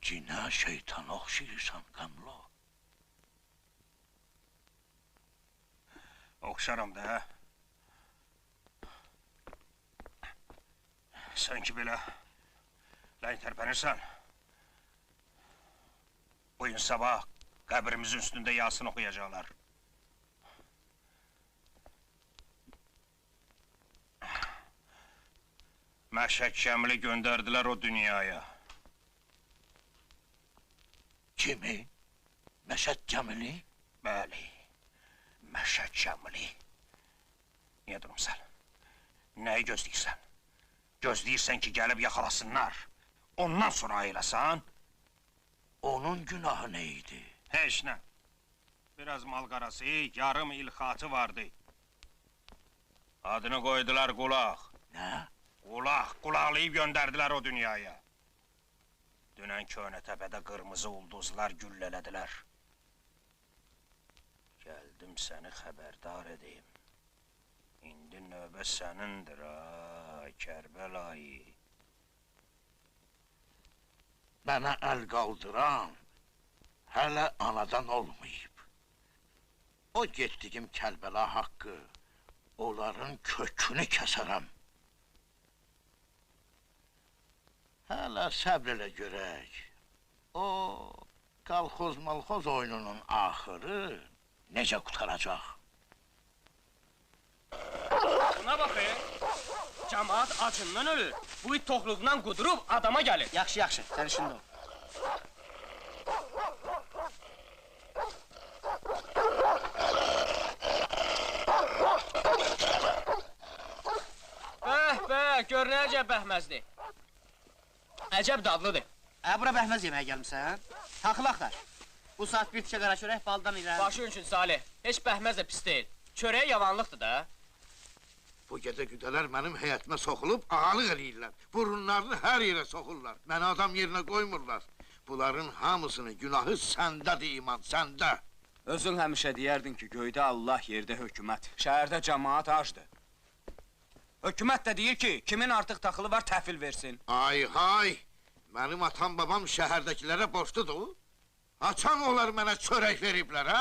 Cinə şeytana oxşayırsan, Qəmlo. Oxşaram da. Sən ki belə ləng tərpənirsən. Bu gün sabah qəbrimizin üstündə Yasin oxuyacaqlar. Məşhəd Cəmili göndərdilər o dünyaya. Kimi? Məşəd Cəmili? Bəli, Məşhəd Cəmili. Niyə durumsan? Nəyi gözləyirsən? Gözləyirsən ki, gəlib yaxalasınlar. Ondan sonra ayılasan? Onun günahı nə idi? Heç nə. Biraz malqarası, yarım ilxatı vardı. Adını qoydular Qulaq. Nə? Qulaq, qulaqlayıb göndərdilər o dünyaya. Dünən Köhnə təpədə qırmızı ulduzlar güllələdilər. Gəldim səni xəbərdar edeyim. İndi növbə sənindir, ha, Kərbəlayı. Mənə əl qaldıran hələ anadan olmayıb. O getdiyim Kərbəla haqqı, onların kökünü kəsərəm. Hələ səbr elə görək. O qalxoz-malxoz oyununun axırı necə qutaracaq? Buna baxın, cəmaat acından ölür. Bu it toxluğundan qudurub adama gəlir. Yaxşı, yaxşı, sən işində ol. Gör nə əcəb bəhməzdir. Əcəb dadlıdır. Bura bəhməz yeməyə gəlmişsən? Taxıl axtar. Bu saat bir tikə qara çörək baldan irəli. Başın üçün Salih, heç bəhməz də pis deyil. Çörəyə yavanlıqdır da. Bu gecə güdələr mənim həyətimə soxulub ağalıq eləyirlər. Burunlarını hər yerə soxurlar. Məni adam yerinə qoymurlar. Bunların hamısının günahı səndədir iman, səndə. Özün həmişə deyərdin ki, göydə Allah, yerdə hökumət. Şəhərdə cəmaat acdır. Hökumət də deyir ki, kimin artıq taxılı var təhvil versin. Ay hay! Mənim atam babam şəhərdəkilərə borçludur. Haçan onlar mənə çörək veriblər, hə?